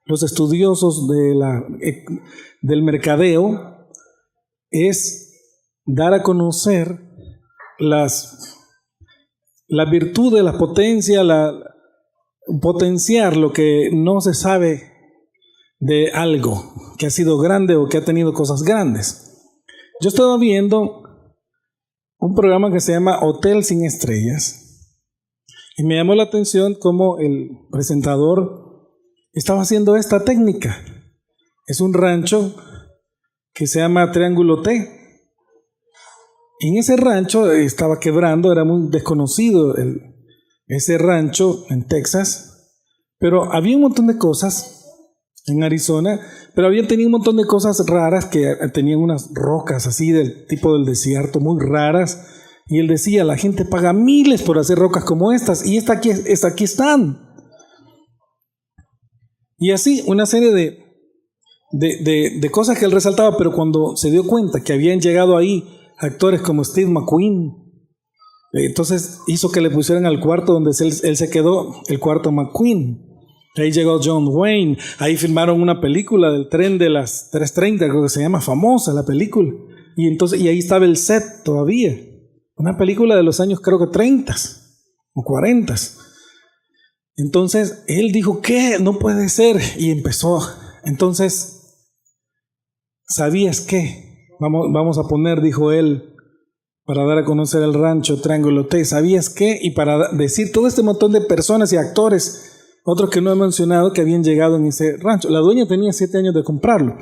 Los estudiosos del mercadeo es dar a conocer la virtud de la potencia, potenciar lo que no se sabe de algo que ha sido grande o que ha tenido cosas grandes. Yo estaba viendo un programa que se llama Hotel sin Estrellas y me llamó la atención cómo el presentador estaba haciendo esta técnica. Es un rancho que se llama Triángulo T. En ese rancho estaba quebrando, era muy desconocido ese rancho en Texas, pero había un montón de cosas en Arizona, pero habían tenido un montón de cosas raras que tenían unas rocas así del tipo del desierto, muy raras, y él decía, la gente paga miles por hacer rocas como estas, y aquí están. Y así, una serie de cosas que él resaltaba, pero cuando se dio cuenta que habían llegado ahí actores como Steve McQueen, entonces hizo que le pusieran al cuarto donde él se quedó, el cuarto McQueen. Ahí llegó John Wayne, ahí filmaron una película del tren de las 3:30, creo que se llama, famosa la película. Y ahí estaba el set todavía, una película de los años creo que 30 o 40. Entonces él dijo, ¿qué? No puede ser. Y empezó. Entonces, ¿sabías qué? Vamos a poner, dijo él, para dar a conocer el rancho Triángulo T. ¿Sabías qué? Y para decir todo este montón de personas y actores, otros que no he mencionado, que habían llegado en ese rancho. La dueña tenía 7 años de comprarlo,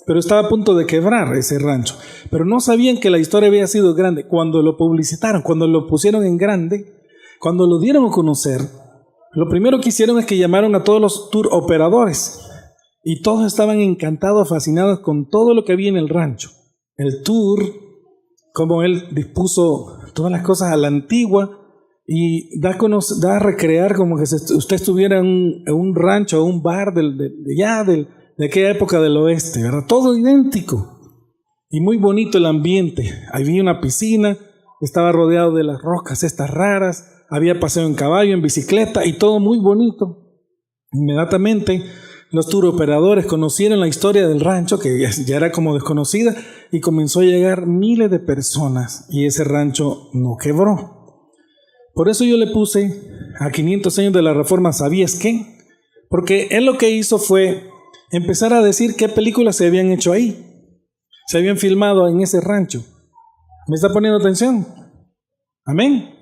pero estaba a punto de quebrar ese rancho. Pero no sabían que la historia había sido grande. Cuando lo publicitaron, cuando lo pusieron en grande, cuando lo dieron a conocer, lo primero que hicieron es que llamaron a todos los tour operadores y todos estaban encantados, fascinados con todo lo que había en el rancho. El tour, como él dispuso todas las cosas a la antigua y da a recrear como que usted estuviera en un rancho o un bar de aquella época del oeste, ¿verdad? Todo idéntico y muy bonito el ambiente. Había una piscina, estaba rodeado de las rocas estas raras. Había paseo en caballo, en bicicleta y todo muy bonito. Inmediatamente los tour operadores conocieron la historia del rancho, que ya era como desconocida, y comenzó a llegar miles de personas y ese rancho no quebró. Por eso yo le puse a 500 años de la Reforma, ¿sabías qué? Porque él lo que hizo fue empezar a decir qué películas se habían hecho ahí, se habían filmado en ese rancho. ¿Me está poniendo atención? ¿Amén?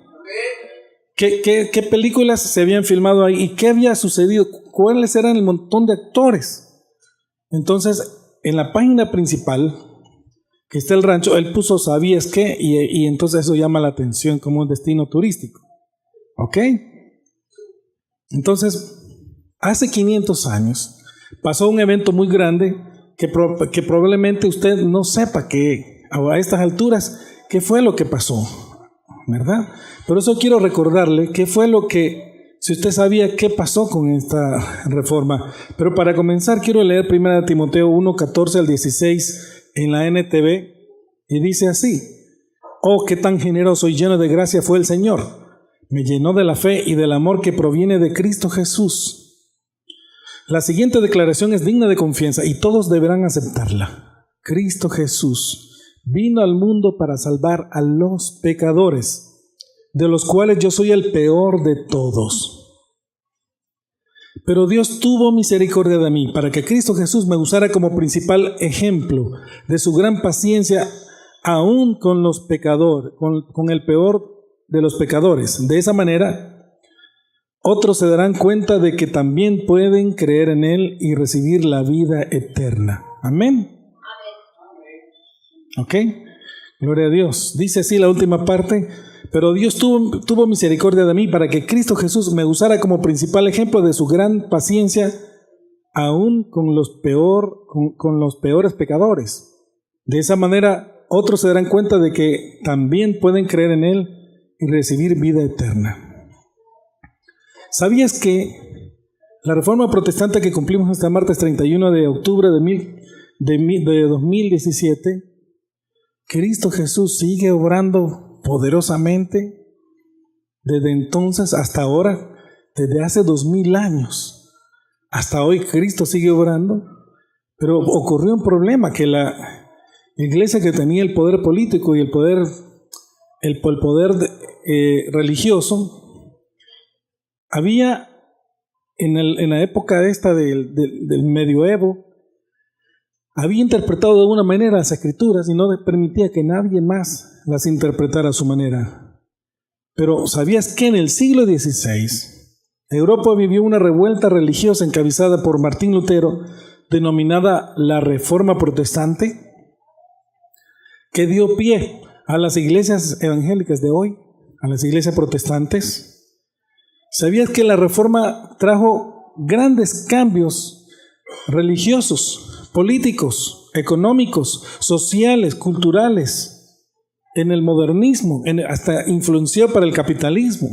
¿Qué películas se habían filmado ahí y qué había sucedido? ¿Cuáles eran el montón de actores? Entonces, en la página principal, que está el rancho, él puso ¿sabías qué? Y entonces eso llama la atención como un destino turístico. ¿Ok? Entonces, hace 500 años pasó un evento muy grande que probablemente usted no sepa que a estas alturas qué fue lo que pasó, ¿verdad? Por eso quiero recordarle qué fue lo que, si usted sabía qué pasó con esta reforma. Pero para comenzar quiero leer 1 Timoteo 1, 14 al 16 en la NTV y dice así: oh, qué tan generoso y lleno de gracia fue el Señor. Me llenó de la fe y del amor que proviene de Cristo Jesús. La siguiente declaración es digna de confianza y todos deberán aceptarla. Cristo Jesús vino al mundo para salvar a los pecadores, de los cuales yo soy el peor de todos. Pero Dios tuvo misericordia de mí, para que Cristo Jesús me usara como principal ejemplo de su gran paciencia, aún con los pecadores, con el peor de los pecadores. De esa manera, otros se darán cuenta de que también pueden creer en Él y recibir la vida eterna. Amén. ¿Ok? Gloria a Dios. Dice así la última parte: pero Dios tuvo misericordia de mí para que Cristo Jesús me usara como principal ejemplo de su gran paciencia, aún con los peores pecadores. De esa manera, otros se darán cuenta de que también pueden creer en Él y recibir vida eterna. ¿Sabías que La reforma protestante que cumplimos este martes 31 de octubre de 2017, Cristo Jesús sigue obrando poderosamente desde entonces hasta ahora, desde hace 2000 años. Hasta hoy Cristo sigue obrando, pero ocurrió un problema, que la iglesia que tenía el poder político y el poder religioso, había en la época esta del medioevo, había interpretado de una manera las escrituras y no permitía que nadie más las interpretara a su manera. Pero ¿sabías que en el siglo XVI Europa vivió una revuelta religiosa encabezada por Martín Lutero, denominada la Reforma Protestante, que dio pie a las iglesias evangélicas de hoy, a las iglesias protestantes? ¿Sabías que la Reforma trajo grandes cambios religiosos, políticos, económicos, sociales, culturales, en el modernismo, hasta influenció para el capitalismo?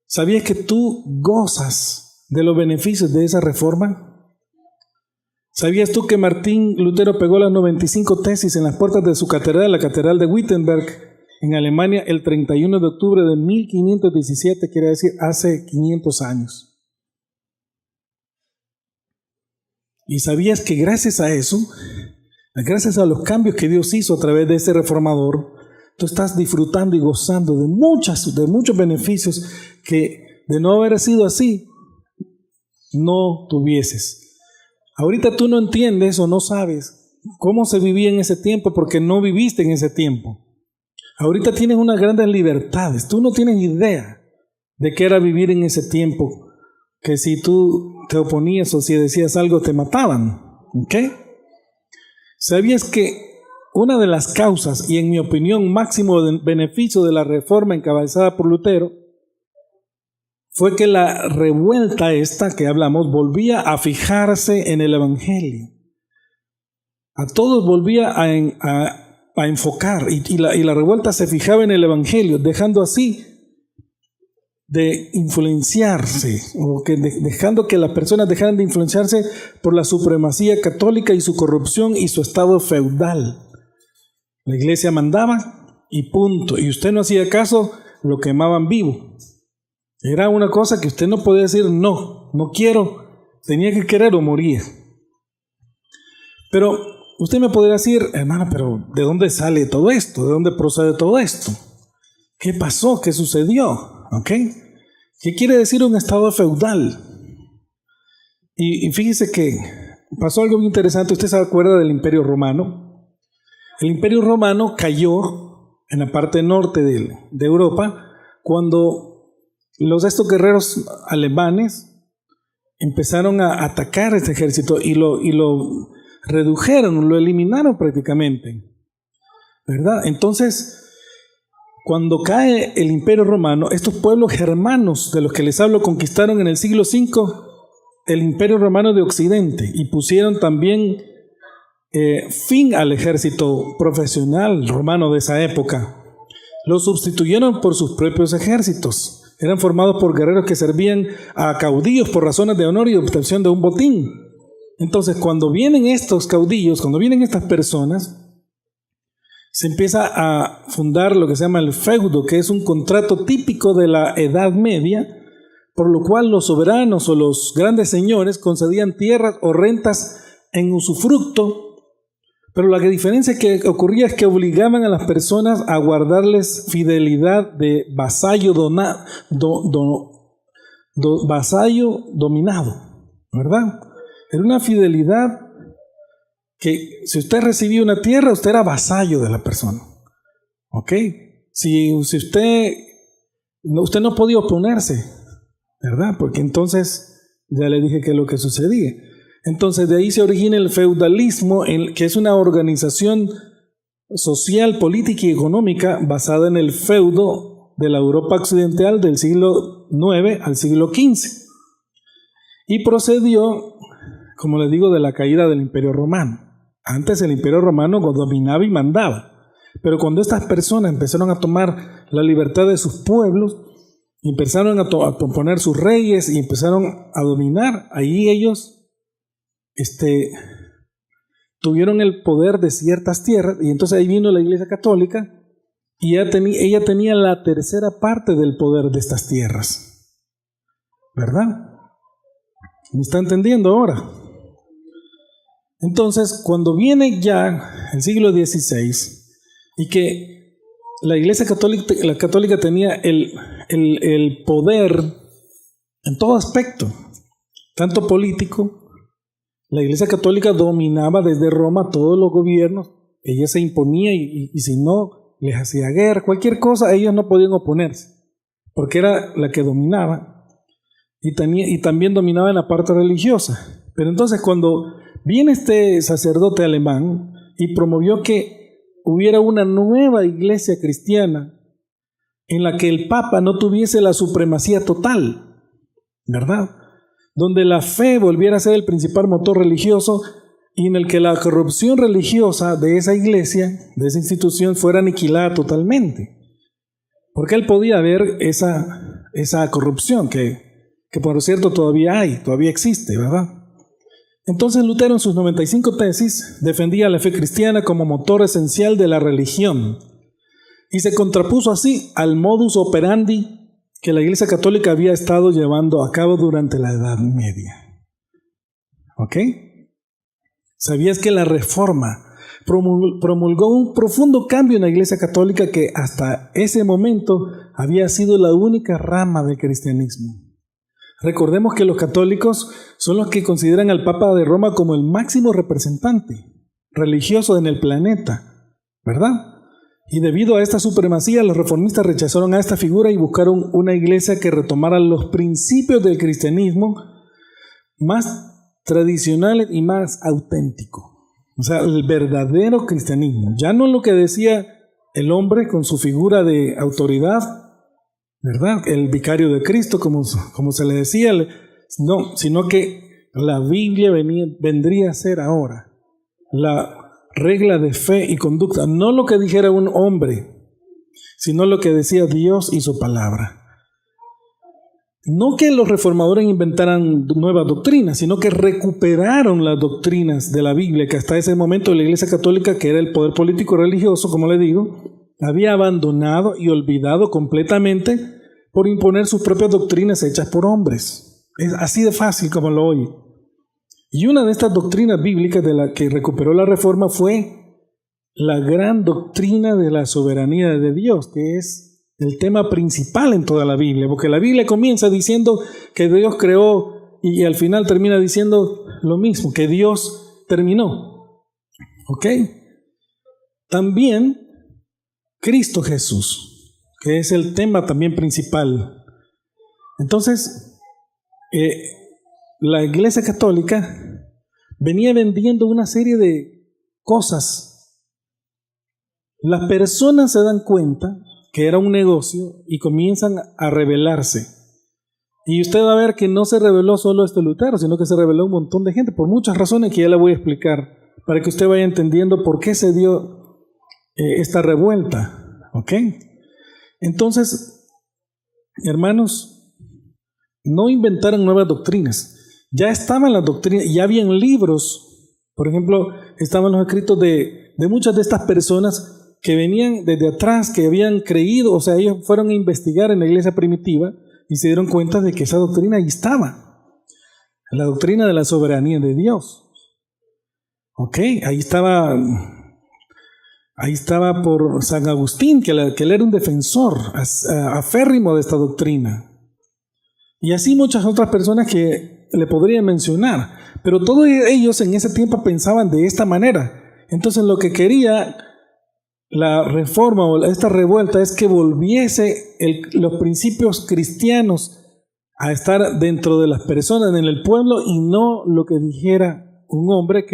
¿Sabías que tú gozas de los beneficios de esa reforma? ¿Sabías tú que Martín Lutero pegó las 95 tesis en las puertas de su catedral, la Catedral de Wittenberg, en Alemania, el 31 de octubre de 1517, quiere decir hace 500 años? ¿Y sabías que gracias a eso, gracias a los cambios que Dios hizo a través de ese reformador, tú estás disfrutando y gozando de muchos beneficios que, de no haber sido así, no tuvieses? Ahorita tú no entiendes o no sabes cómo se vivía en ese tiempo porque no viviste en ese tiempo. Ahorita tienes unas grandes libertades. Tú no tienes idea de qué era vivir en ese tiempo, que si tú te oponías o si decías algo te mataban. ¿Ok? ¿Sabías que una de las causas, y en mi opinión máximo beneficio de la reforma encabezada por Lutero, fue que la revuelta esta que hablamos volvía a fijarse en el Evangelio? A todos volvía a enfocar, y la revuelta se fijaba en el Evangelio, dejando así de influenciarse, o dejando que las personas dejaran de influenciarse por la supremacía católica y su corrupción y su estado feudal. La iglesia mandaba y punto, y usted no hacía caso, lo quemaban vivo. Era una cosa que usted no podía decir no quiero, tenía que querer o moría. Pero usted me podría decir, hermano, pero ¿de dónde sale todo esto? ¿De dónde procede todo esto? ¿Qué pasó? ¿Qué sucedió? ¿Ok? ¿Qué quiere decir un estado feudal? Y fíjese que pasó algo muy interesante. ¿Usted se acuerda del Imperio Romano? El Imperio Romano cayó en la parte norte de Europa cuando estos guerreros alemanes empezaron a atacar este ejército y lo redujeron, lo eliminaron prácticamente, ¿verdad? Entonces, cuando cae el Imperio Romano, estos pueblos germanos de los que les hablo conquistaron en el siglo V el Imperio Romano de Occidente y pusieron también fin al ejército profesional romano de esa época. Lo sustituyeron por sus propios ejércitos. Eran formados por guerreros que servían a caudillos por razones de honor y obtención de un botín. Entonces, cuando vienen estos caudillos, cuando vienen estas personas, se empieza a fundar lo que se llama el feudo, que es un contrato típico de la Edad Media, por lo cual los soberanos o los grandes señores concedían tierras o rentas en usufructo, pero la diferencia que ocurría es que obligaban a las personas a guardarles fidelidad de vasallo vasallo dominado, ¿verdad? Era una fidelidad que si usted recibía una tierra, usted era vasallo de la persona. ¿Ok? Si usted no podía oponerse, ¿verdad? Porque entonces ya le dije qué es lo que sucedía. Entonces de ahí se origina el feudalismo, que es una organización social, política y económica basada en el feudo de la Europa occidental del siglo IX al siglo XV. Y procedió, como les digo, de la caída del Imperio Romano. Antes el Imperio Romano dominaba y mandaba, pero cuando estas personas empezaron a tomar la libertad de sus pueblos, y empezaron a poner sus reyes y empezaron a dominar. Ahí ellos tuvieron el poder de ciertas tierras, y entonces ahí vino la Iglesia Católica y ella tenía la tercera parte del poder de estas tierras. ¿Verdad? ¿Me está entendiendo ahora? Entonces, cuando viene ya el siglo XVI y que la Iglesia Católica tenía el poder en todo aspecto, tanto político, la Iglesia Católica dominaba desde Roma todos los gobiernos, ella se imponía y si no, les hacía guerra, cualquier cosa, ellos no podían oponerse, porque era la que dominaba y también dominaba en la parte religiosa. Pero entonces cuando viene este sacerdote alemán y promovió que hubiera una nueva iglesia cristiana en la que el Papa no tuviese la supremacía total, ¿verdad? Donde la fe volviera a ser el principal motor religioso y en el que la corrupción religiosa de esa iglesia, de esa institución, fuera aniquilada totalmente. Porque él podía ver esa corrupción que por cierto todavía existe, ¿verdad? Entonces Lutero en sus 95 tesis defendía la fe cristiana como motor esencial de la religión y se contrapuso así al modus operandi que la Iglesia Católica había estado llevando a cabo durante la Edad Media. ¿Ok? ¿Sabías que la Reforma promulgó un profundo cambio en la Iglesia Católica que hasta ese momento había sido la única rama del cristianismo? Recordemos que los católicos son los que consideran al Papa de Roma como el máximo representante religioso en el planeta, ¿verdad? Y debido a esta supremacía, los reformistas rechazaron a esta figura y buscaron una iglesia que retomara los principios del cristianismo más tradicionales y más auténtico. O sea, el verdadero cristianismo. Ya no lo que decía el hombre con su figura de autoridad, ¿verdad? El vicario de Cristo, como se le decía, no, sino que la Biblia vendría a ser ahora la regla de fe y conducta, no lo que dijera un hombre, sino lo que decía Dios y su palabra. No que los reformadores inventaran nuevas doctrinas, sino que recuperaron las doctrinas de la Biblia, que hasta ese momento la Iglesia Católica, que era el poder político religioso, como le digo, había abandonado y olvidado completamente por imponer sus propias doctrinas hechas por hombres. Es así de fácil como lo oye. Y una de estas doctrinas bíblicas de la que recuperó la Reforma fue la gran doctrina de la soberanía de Dios, que es el tema principal en toda la Biblia, porque la Biblia comienza diciendo que Dios creó y al final termina diciendo lo mismo, que Dios terminó. ¿Ok? También Cristo Jesús, que es el tema también principal. Entonces, la Iglesia Católica venía vendiendo una serie de cosas. Las personas se dan cuenta que era un negocio y comienzan a rebelarse. Y usted va a ver que no se rebeló solo Lutero, sino que se rebeló un montón de gente, por muchas razones que ya le voy a explicar, para que usted vaya entendiendo por qué se dio esta revuelta. ¿Ok? Entonces, hermanos, no inventaron nuevas doctrinas. Ya estaban las doctrinas, ya habían libros. Por ejemplo, estaban los escritos de muchas de estas personas que venían desde atrás, que habían creído, o sea, ellos fueron a investigar en la iglesia primitiva y se dieron cuenta de que esa doctrina ahí estaba. La doctrina de la soberanía de Dios. ¿Ok? Ahí estaba por San Agustín, que él era un defensor aférrimo de esta doctrina. Y así muchas otras personas que le podría mencionar, pero todos ellos en ese tiempo pensaban de esta manera. Entonces lo que quería la reforma o esta revuelta es que volviese los principios cristianos a estar dentro de las personas, en el pueblo, y no lo que dijera un hombre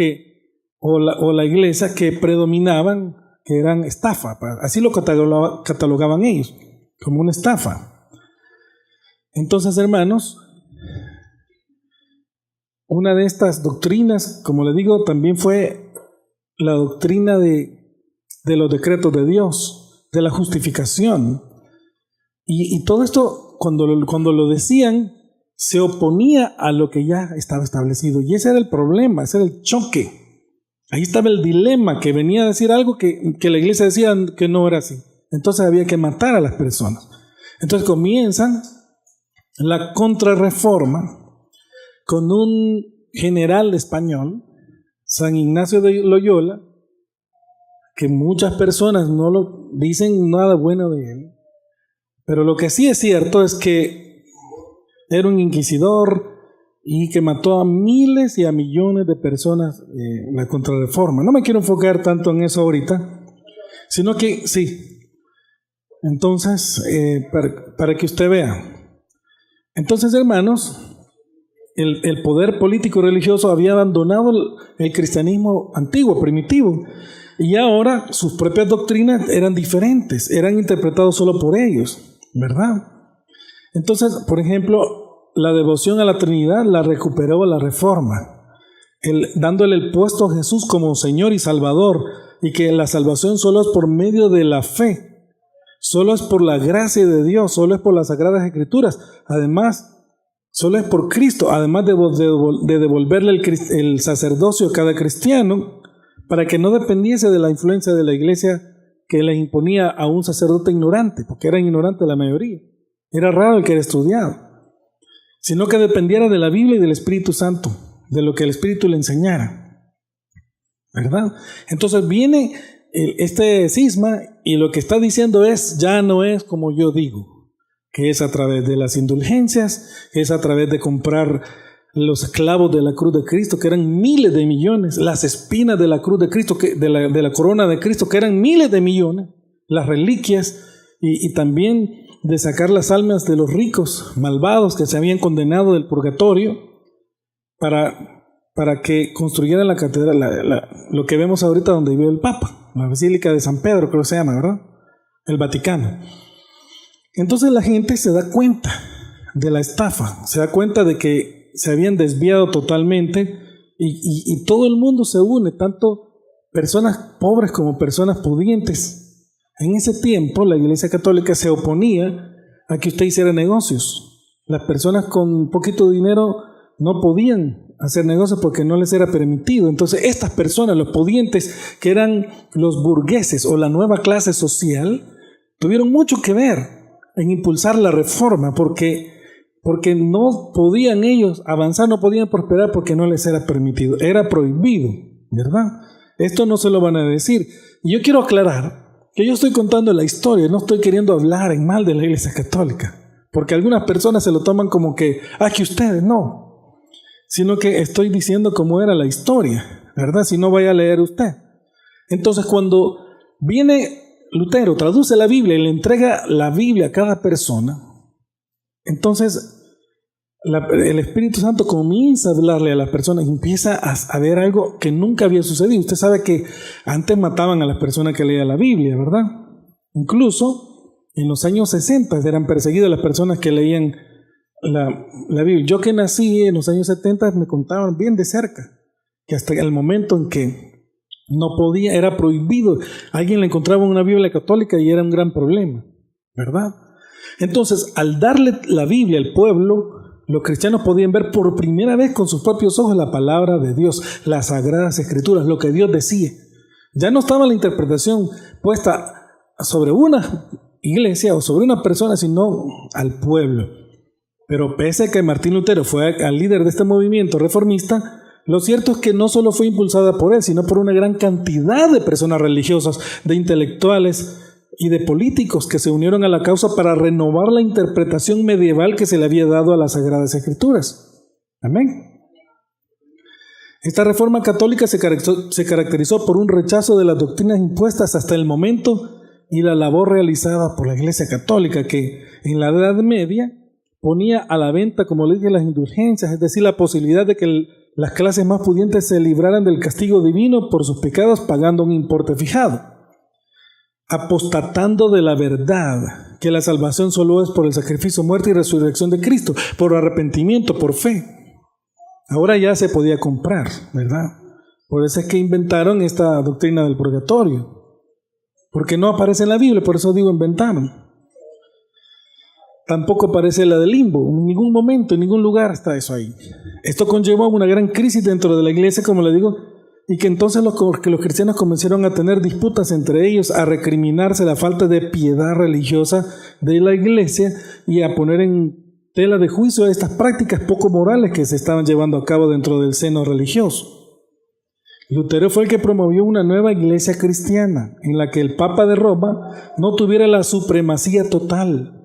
o la iglesia que predominaban, que eran estafa. Así lo catalogaban ellos, como una estafa. Entonces, hermanos, una de estas doctrinas, como le digo, también fue la doctrina de los decretos de Dios, de la justificación. Y todo esto cuando lo decían, se oponía a lo que ya estaba establecido. Y ese era el problema, ese era el choque. Ahí estaba el dilema, que venía a decir algo que la iglesia decía que no era así. Entonces había que matar a las personas. Entonces comienzan la contrarreforma con un general español, San Ignacio de Loyola, que muchas personas no lo dicen nada bueno de él. Pero lo que sí es cierto es que era un inquisidor y que mató a miles y a millones de personas la contrarreforma. No me quiero enfocar tanto en eso ahorita, sino que sí. Entonces, para que usted vea. Entonces, hermanos, el poder político religioso había abandonado el cristianismo antiguo, primitivo, y ahora sus propias doctrinas eran diferentes, eran interpretadas solo por ellos, ¿verdad? Entonces, por ejemplo, la devoción a la Trinidad la recuperó la Reforma, dándole el puesto a Jesús como Señor y Salvador, y que la salvación solo es por medio de la fe, solo es por la gracia de Dios, solo es por las Sagradas Escrituras, además, solo es por Cristo, además de devolverle el sacerdocio a cada cristiano, para que no dependiese de la influencia de la iglesia que le imponía a un sacerdote ignorante, porque eran ignorantes la mayoría. Era raro el que era estudiado, sino que dependiera de la Biblia y del Espíritu Santo, de lo que el Espíritu le enseñara, ¿verdad? Entonces viene este cisma y lo que está diciendo es, ya no es como yo digo, que es a través de las indulgencias, que es a través de comprar los clavos de la cruz de Cristo, que eran miles de millones, las espinas de la cruz de Cristo, de la corona de Cristo, que eran miles de millones, las reliquias, y también de sacar las almas de los ricos malvados que se habían condenado del purgatorio para que construyeran la catedral, lo que vemos ahorita donde vive el Papa, la Basílica de San Pedro, creo que se llama, ¿verdad? El Vaticano. Entonces la gente se da cuenta de la estafa, se da cuenta de que se habían desviado totalmente y todo el mundo se une, tanto personas pobres como personas pudientes. En ese tiempo la Iglesia Católica se oponía a que usted hiciera negocios. Las personas con poquito dinero no podían hacer negocios porque no les era permitido. Entonces estas personas, los pudientes, que eran los burgueses o la nueva clase social, tuvieron mucho que ver en impulsar la reforma porque no podían ellos avanzar, no podían prosperar porque no les era permitido, era prohibido, ¿verdad? Esto no se lo van a decir. Y yo quiero aclarar que yo estoy contando la historia, no estoy queriendo hablar en mal de la Iglesia Católica, porque algunas personas se lo toman como que ustedes no, sino que estoy diciendo cómo era la historia, ¿verdad? Si no, vaya a leer usted. Entonces, cuando viene Lutero, traduce la Biblia y le entrega la Biblia a cada persona, entonces el Espíritu Santo comienza a hablarle a las personas y empieza a ver algo que nunca había sucedido. Usted sabe que antes mataban a las personas que leían la Biblia, ¿verdad? Incluso en los años 60 eran perseguidas las personas que leían la Biblia. Yo que nací en los años 70 me contaban bien de cerca que hasta el momento en que no podía, era prohibido. Alguien le encontraba una Biblia católica y era un gran problema, ¿verdad? Entonces, al darle la Biblia al pueblo, los cristianos podían ver por primera vez con sus propios ojos la palabra de Dios, las Sagradas Escrituras, lo que Dios decía. Ya no estaba la interpretación puesta sobre una iglesia o sobre una persona, sino al pueblo. Pero pese a que Martín Lutero fue el líder de este movimiento reformista, lo cierto es que no solo fue impulsada por él, sino por una gran cantidad de personas religiosas, de intelectuales y de políticos que se unieron a la causa para renovar la interpretación medieval que se le había dado a las Sagradas Escrituras. Amén. Esta reforma católica se caracterizó por un rechazo de las doctrinas impuestas hasta el momento y la labor realizada por la Iglesia Católica, que en la Edad Media ponía a la venta, como le dije, las indulgencias, es decir, la posibilidad de que las clases más pudientes se libraran del castigo divino por sus pecados pagando un importe fijado, apostatando de la verdad que la salvación solo es por el sacrificio, muerte y resurrección de Cristo, por arrepentimiento, por fe. Ahora ya se podía comprar, ¿verdad? Por eso es que inventaron esta doctrina del purgatorio, porque no aparece en la Biblia, por eso digo inventaron. tampoco aparece la del limbo. En ningún momento, en ningún lugar está eso ahí. Esto conllevó una gran crisis dentro de la iglesia, como le digo, y que entonces los cristianos comenzaron a tener disputas entre ellos, a recriminarse la falta de piedad religiosa de la iglesia y a poner en tela de juicio a estas prácticas poco morales que se estaban llevando a cabo dentro del seno religioso. Lutero fue el que promovió una nueva iglesia cristiana en la que el Papa de Roma no tuviera la supremacía total,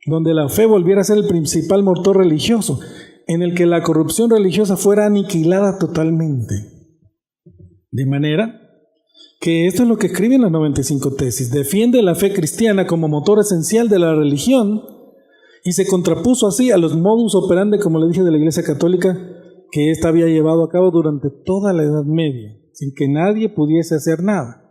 donde la fe volviera a ser el principal motor religioso, en el que la corrupción religiosa fuera aniquilada totalmente. De manera que esto es lo que escriben las 95 tesis. Defiende la fe cristiana como motor esencial de la religión y se contrapuso así a los modus operandi, como le dije, de la Iglesia Católica, que ésta había llevado a cabo durante toda la Edad Media, sin que nadie pudiese hacer nada.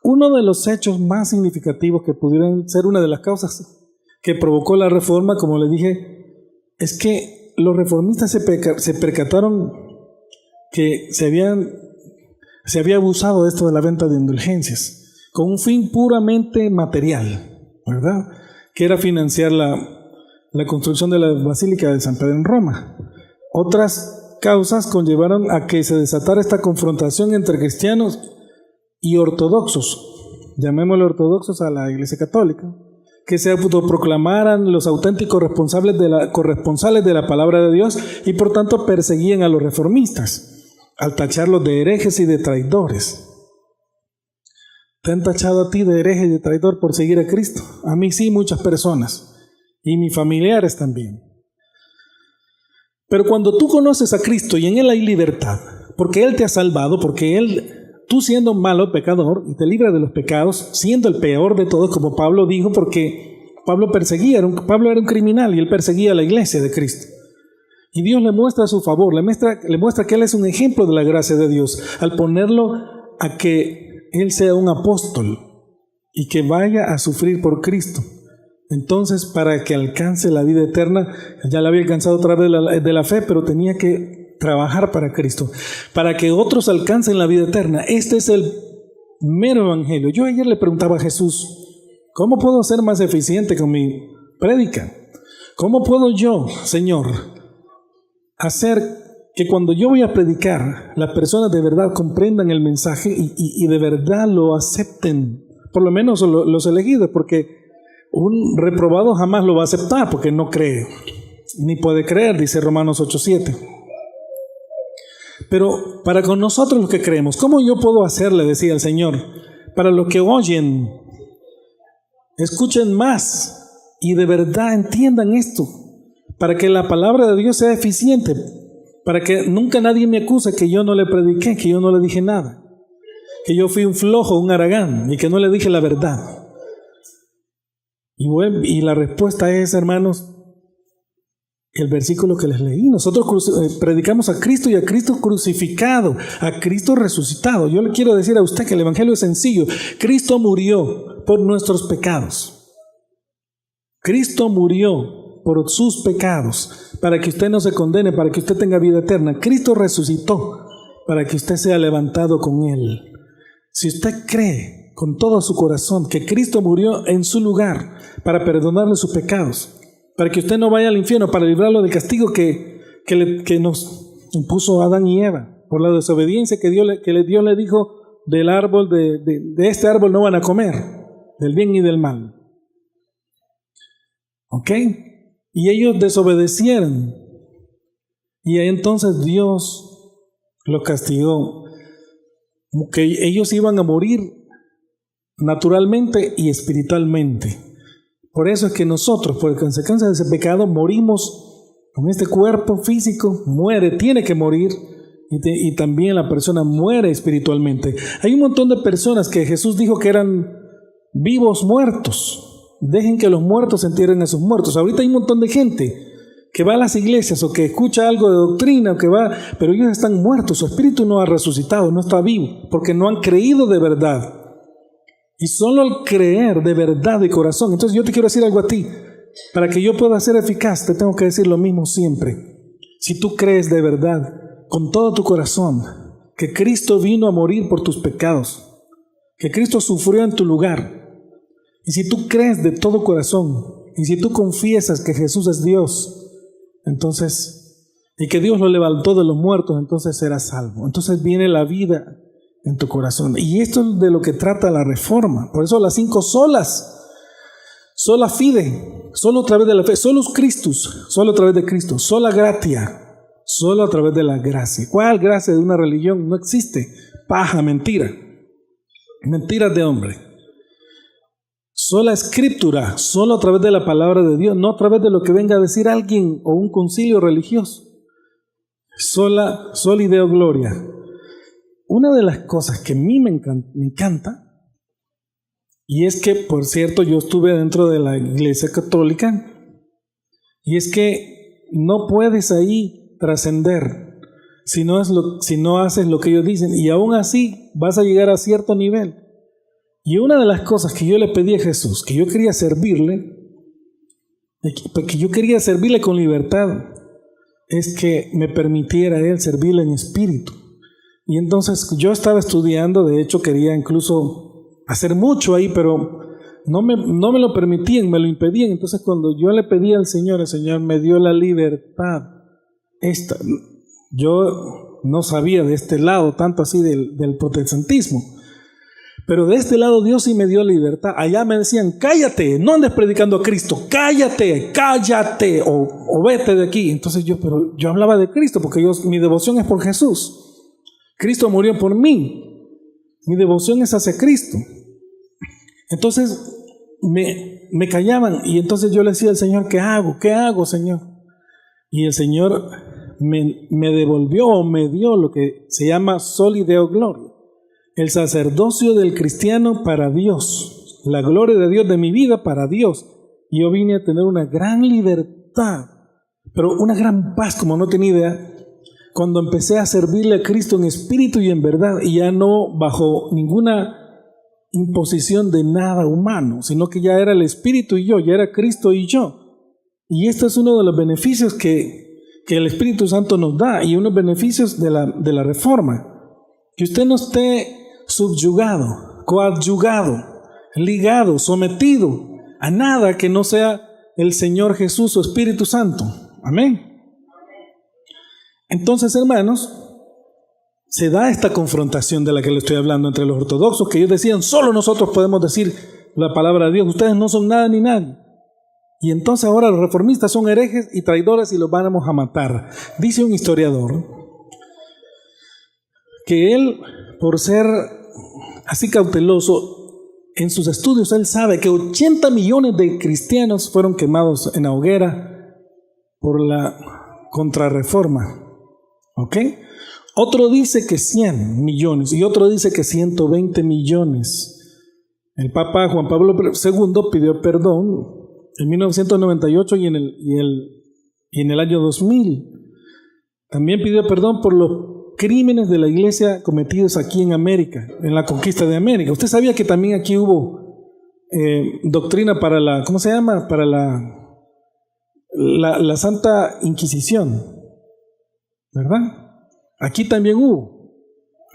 Uno de los hechos más significativos que pudieran ser una de las causas que provocó la reforma, como le dije, es que los reformistas se percataron que se había abusado de esto de la venta de indulgencias, con un fin puramente material, ¿verdad? Que era financiar la construcción de la Basílica de San Pedro en Roma. Otras causas conllevaron a que se desatara esta confrontación entre cristianos y ortodoxos, llamémosle ortodoxos a la Iglesia Católica, que se autoproclamaran los auténticos corresponsales de la palabra de Dios y por tanto perseguían a los reformistas, al tacharlos de herejes y de traidores. ¿Te han tachado a ti de hereje y de traidor por seguir a Cristo? A mí sí, muchas personas, y mis familiares también. Pero cuando tú conoces a Cristo y en Él hay libertad, porque Él te ha salvado, porque tú siendo malo, pecador, y te libra de los pecados, siendo el peor de todos, como Pablo dijo, porque Pablo era un criminal y él perseguía a la iglesia de Cristo. Y Dios le muestra su favor, le muestra que Él es un ejemplo de la gracia de Dios, al ponerlo a que Él sea un apóstol y que vaya a sufrir por Cristo. Entonces, para que alcance la vida eterna, ya la había alcanzado a través de la fe, pero tenía que trabajar para Cristo, para que otros alcancen la vida eterna. Este es el mero evangelio. Yo ayer le preguntaba a Jesús, ¿cómo puedo ser más eficiente con mi prédica? ¿Cómo puedo yo, Señor, hacer que cuando yo voy a predicar, las personas de verdad comprendan el mensaje y de verdad lo acepten? Por lo menos los elegidos, porque un reprobado jamás lo va a aceptar porque no cree, ni puede creer, dice Romanos 8:7. Pero para con nosotros los que creemos, ¿cómo yo puedo hacerle? Decía el Señor, para los que oyen, escuchen más y de verdad entiendan esto, para que la palabra de Dios sea eficiente, para que nunca nadie me acuse que yo no le prediqué, que yo no le dije nada, que yo fui un flojo, un haragán y que no le dije la verdad. Y la respuesta es, hermanos, el versículo que les leí. Nosotros predicamos a Cristo y a Cristo crucificado, a Cristo resucitado. Yo le quiero decir a usted que el evangelio es sencillo. Cristo murió por nuestros pecados. Cristo murió por sus pecados para que usted no se condene, para que usted tenga vida eterna. Cristo resucitó para que usted sea levantado con Él. Si usted cree con todo su corazón que Cristo murió en su lugar para perdonarle sus pecados, para que usted no vaya al infierno, para librarlo del castigo que nos impuso Adán y Eva por la desobediencia que Dios le dijo del árbol, de este árbol no van a comer, del bien y del mal. ¿Ok? Y ellos desobedecieron y entonces Dios los castigó, que ellos iban a morir naturalmente y espiritualmente. Por eso es que nosotros, por consecuencia de ese pecado, morimos con este cuerpo físico, tiene que morir, y también la persona muere espiritualmente. Hay un montón de personas que Jesús dijo que eran vivos muertos. Dejen que los muertos entierren a sus muertos. Ahorita hay un montón de gente que va a las iglesias o que escucha algo de doctrina, pero ellos están muertos, su espíritu no ha resucitado, no está vivo, porque no han creído de verdad. Y solo al creer de verdad de corazón. Entonces yo te quiero decir algo a ti. Para que yo pueda ser eficaz, te tengo que decir lo mismo siempre. Si tú crees de verdad, con todo tu corazón, que Cristo vino a morir por tus pecados, que Cristo sufrió en tu lugar, y si tú crees de todo corazón Y si tú confiesas que Jesús es Dios, entonces, y que Dios lo levantó de los muertos, entonces serás salvo. Entonces viene la vida en tu corazón. Y esto es de lo que trata la reforma. Por eso las 5 solas. Sola fide, solo a través de la fe, solus Christus, solo a través de Cristo, sola gratia, solo a través de la gracia. ¿Cuál gracia de una religión? No existe. Paja, mentira. Mentiras de hombre. Sola escritura, solo a través de la palabra de Dios, no a través de lo que venga a decir alguien o un concilio religioso. Sola Deo Gloria. Una de las cosas que a mí me encanta, y es que, por cierto, yo estuve dentro de la Iglesia Católica, y es que no puedes ahí trascender si no haces lo que ellos dicen, y aún así vas a llegar a cierto nivel. Y una de las cosas que yo le pedí a Jesús, que yo quería servirle con libertad, es que me permitiera a Él servirle en espíritu. Y entonces yo estaba estudiando, de hecho quería incluso hacer mucho ahí, pero no me lo permitían, me lo impedían. Entonces cuando yo le pedí al Señor, el Señor me dio la libertad. Yo no sabía de este lado tanto así del protestantismo, pero de este lado Dios sí me dio libertad. Allá me decían, cállate, no andes predicando a Cristo, cállate, o vete de aquí. Entonces pero yo hablaba de Cristo porque mi devoción es por Jesús. Cristo murió por mí. Mi devoción es hacia Cristo. Entonces me callaban, y entonces yo le decía al Señor, ¿qué hago, Señor? Y el Señor me devolvió o me dio lo que se llama soli Deo Gloria, el sacerdocio del cristiano para Dios, la gloria de Dios de mi vida para Dios. Y yo vine a tener una gran libertad, pero una gran paz como no tenía idea, cuando empecé a servirle a Cristo en espíritu y en verdad, y ya no bajo ninguna imposición de nada humano, sino que ya era el Espíritu y yo, ya era Cristo y yo. Y este es uno de los beneficios que el Espíritu Santo nos da, y unos beneficios de la reforma, que usted no esté subyugado, coadyugado, ligado, sometido a nada que no sea el Señor Jesús o Espíritu Santo. Amén. Entonces, hermanos, se da esta confrontación de la que le estoy hablando entre los ortodoxos, que ellos decían, solo nosotros podemos decir la palabra de Dios, ustedes no son nada ni nadie. Y entonces ahora los reformistas son herejes y traidores y los vamos a matar. Dice un historiador que él, por ser así cauteloso en sus estudios, él sabe que 80 millones de cristianos fueron quemados en la hoguera por la contrarreforma. ¿Ok? Otro dice que 100 millones y otro dice que 120 millones. El Papa Juan Pablo II pidió perdón en 1998 y en el año 2000. También pidió perdón por los crímenes de la iglesia cometidos aquí en América, en la conquista de América. Usted sabía que también aquí hubo doctrina para la, ¿cómo se llama? Para la Santa Inquisición, ¿verdad? Aquí también hubo.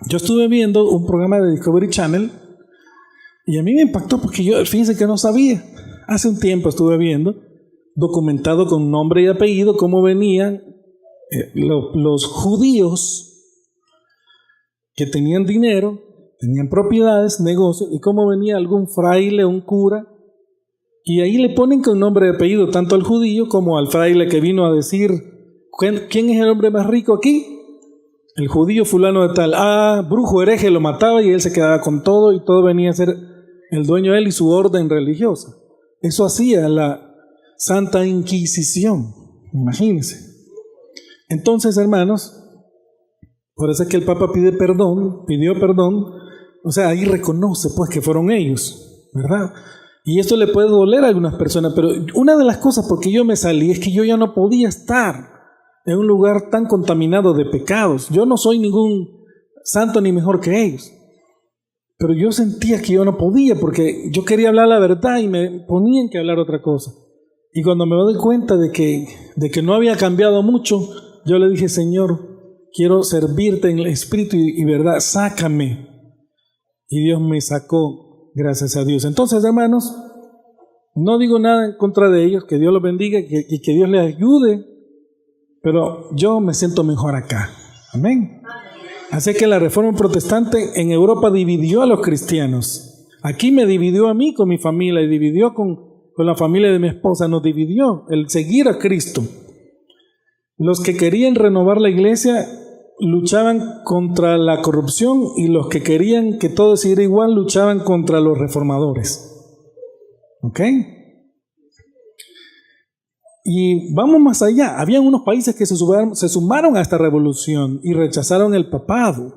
Yo estuve viendo un programa de Discovery Channel y a mí me impactó porque yo, fíjense que no sabía. Hace un tiempo estuve viendo, documentado con nombre y apellido, cómo venían los judíos que tenían dinero, tenían propiedades, negocios, y cómo venía algún fraile, un cura, y ahí le ponen con nombre y apellido tanto al judío como al fraile que vino a decir, ¿quién es el hombre más rico aquí? El judío fulano de tal, brujo, hereje, lo mataba y él se quedaba con todo y todo venía a ser el dueño de él y su orden religiosa. Eso hacía la Santa Inquisición, imagínense. Entonces, hermanos, por eso es que el Papa pidió perdón, o sea, ahí reconoce pues que fueron ellos, ¿verdad? Y esto le puede doler a algunas personas, pero una de las cosas por que yo me salí es que yo ya no podía estar en un lugar tan contaminado de pecados. Yo no soy ningún santo ni mejor que ellos, pero yo sentía que yo no podía porque yo quería hablar la verdad y me ponían que hablar otra cosa. Y cuando me doy cuenta de que no había cambiado mucho, yo le dije, Señor, quiero servirte en el espíritu y verdad, sácame. Y Dios me sacó, gracias a Dios. Entonces, hermanos, No digo nada en contra de ellos, que Dios los bendiga y que Dios les ayude, pero yo me siento mejor acá. Amén. Así que la Reforma Protestante en Europa dividió a los cristianos. Aquí me dividió a mí con mi familia y dividió con la familia de mi esposa. Nos dividió el seguir a Cristo. Los que querían renovar la iglesia luchaban contra la corrupción y los que querían que todo siguiera igual luchaban contra los reformadores. ¿Ok? Y vamos más allá. Habían unos países que se sumaron a esta revolución y rechazaron el papado,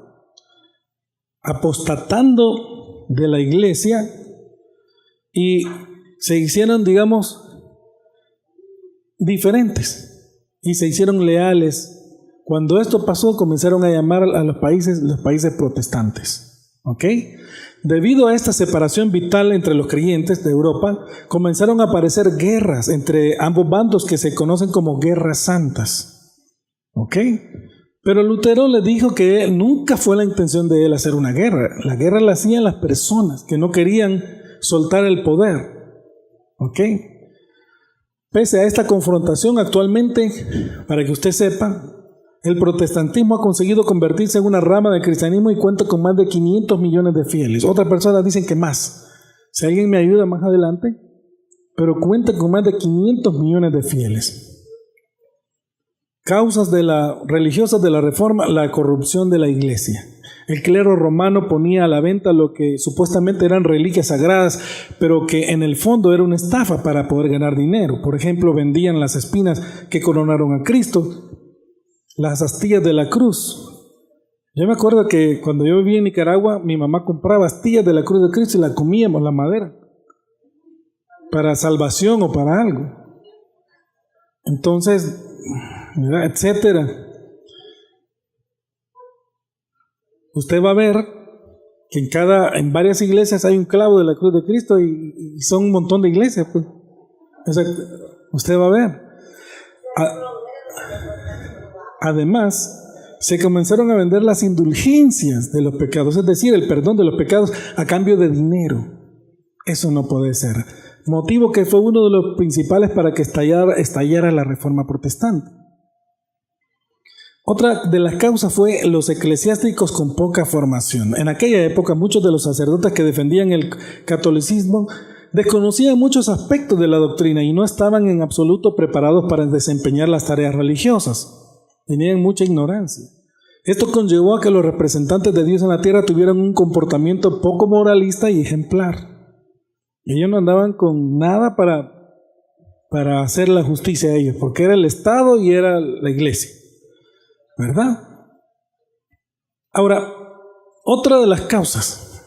apostatando de la iglesia y se hicieron, digamos, diferentes y se hicieron leales. Cuando esto pasó, comenzaron a llamar a los países protestantes. ¿Ok? Debido a esta separación vital entre los creyentes de Europa, comenzaron a aparecer guerras entre ambos bandos que se conocen como guerras santas. ¿Ok? Pero Lutero le dijo que nunca fue la intención de él hacer una guerra. La guerra la hacían las personas que no querían soltar el poder. ¿Ok? Pese a esta confrontación actualmente, para que usted sepa, el protestantismo ha conseguido convertirse en una rama del cristianismo y cuenta con más de 500 millones de fieles. Otras personas dicen que más. Si alguien me ayuda más adelante, pero cuenta con más de 500 millones de fieles. Causas religiosas de la Reforma: la corrupción de la iglesia. El clero romano ponía a la venta lo que supuestamente eran reliquias sagradas, pero que en el fondo era una estafa para poder ganar dinero. Por ejemplo, vendían las espinas que coronaron a Cristo, las astillas de la cruz. Yo me acuerdo que cuando yo vivía en Nicaragua, mi mamá compraba astillas de la cruz de Cristo y la comíamos, la madera, para salvación o para algo. Entonces, etcétera. Usted va a ver que en varias iglesias hay un clavo de la cruz de Cristo y son un montón de iglesias, pues. O sea, usted va a ver. Además, se comenzaron a vender las indulgencias de los pecados, es decir, el perdón de los pecados a cambio de dinero. Eso no puede ser. Motivo que fue uno de los principales para que estallara la Reforma Protestante. Otra de las causas fue los eclesiásticos con poca formación. En aquella época, muchos de los sacerdotes que defendían el catolicismo desconocían muchos aspectos de la doctrina y no estaban en absoluto preparados para desempeñar las tareas religiosas. Tenían mucha ignorancia. Esto conllevó a que los representantes de Dios en la tierra tuvieran un comportamiento poco moralista y ejemplar. Ellos no andaban con nada para hacer la justicia a ellos, porque era el Estado y era la iglesia, ¿verdad? Ahora, otra de las causas,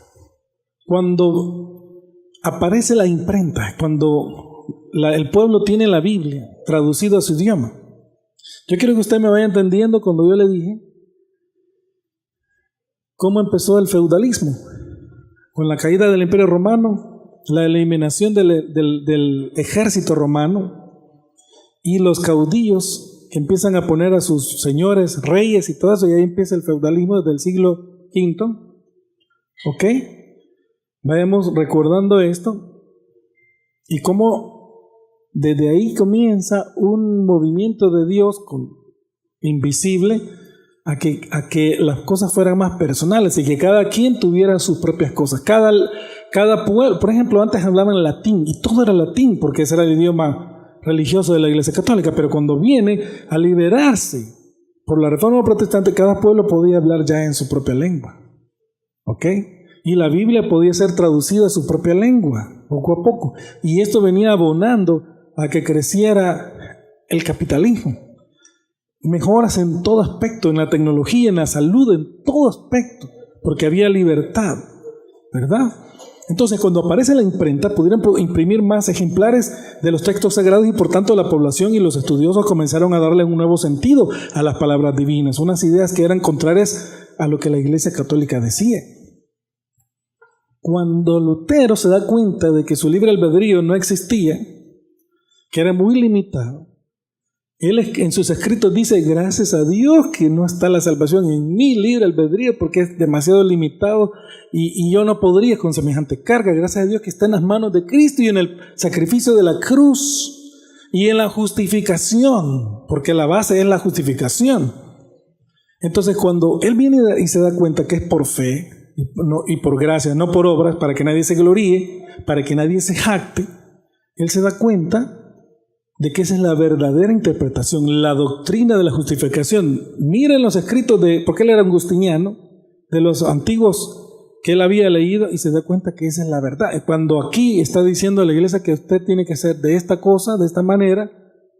cuando aparece la imprenta, cuando el pueblo tiene la Biblia traducida a su idioma. Yo quiero que usted me vaya entendiendo cuando yo le dije cómo empezó el feudalismo. Con la caída del Imperio Romano, la eliminación del ejército romano y los caudillos que empiezan a poner a sus señores, reyes y todo eso, y ahí empieza el feudalismo desde el siglo V. ¿Ok? Vayamos recordando esto y cómo desde ahí comienza un movimiento de Dios invisible a que las cosas fueran más personales y que cada quien tuviera sus propias cosas. Cada pueblo, por ejemplo, antes hablaban latín y todo era latín porque ese era el idioma religioso de la Iglesia Católica, pero cuando viene a liberarse por la Reforma Protestante, cada pueblo podía hablar ya en su propia lengua. ¿Ok? Y la Biblia podía ser traducida a su propia lengua, poco a poco. Y esto venía abonando a que creciera el capitalismo. Mejoras en todo aspecto, en la tecnología, en la salud, en todo aspecto, porque había libertad, ¿verdad? Entonces, cuando aparece la imprenta, pudieron imprimir más ejemplares de los textos sagrados y por tanto la población y los estudiosos comenzaron a darle un nuevo sentido a las palabras divinas, unas ideas que eran contrarias a lo que la Iglesia Católica decía. Cuando Lutero se da cuenta de que su libre albedrío no existía, que era muy limitado, Él en sus escritos dice, gracias a Dios que no está la salvación en mi libre albedrío porque es demasiado limitado y yo no podría con semejante carga. Gracias a Dios que está en las manos de Cristo y en el sacrificio de la cruz y en la justificación, porque la base es la justificación. Entonces cuando Él viene y se da cuenta que es por fe y por gracia, no por obras, para que nadie se gloríe, para que nadie se jacte, Él se da cuenta de que esa es la verdadera interpretación, la doctrina de la justificación. Miren los escritos porque él era agustiniano, de los antiguos que él había leído y se da cuenta que esa es la verdad. Cuando aquí está diciendo a la iglesia que usted tiene que hacer de esta cosa, de esta manera,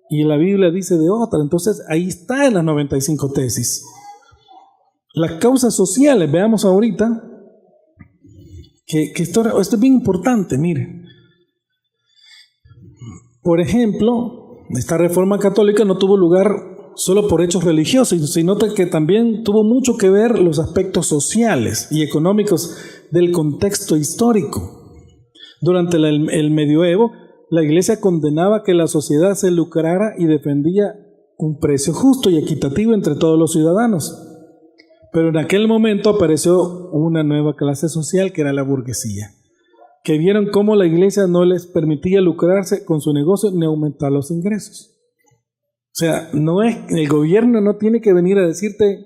y la Biblia dice de otra, entonces ahí está en las 95 tesis. Las causas sociales, veamos ahorita, que esto es bien importante, miren. Por ejemplo, esta reforma católica no tuvo lugar solo por hechos religiosos, sino que también tuvo mucho que ver los aspectos sociales y económicos del contexto histórico. Durante el medioevo, la Iglesia condenaba que la sociedad se lucrara y defendía un precio justo y equitativo entre todos los ciudadanos. Pero en aquel momento apareció una nueva clase social que era la burguesía, que vieron cómo la iglesia no les permitía lucrarse con su negocio ni aumentar los ingresos. O sea, el gobierno no tiene que venir a decirte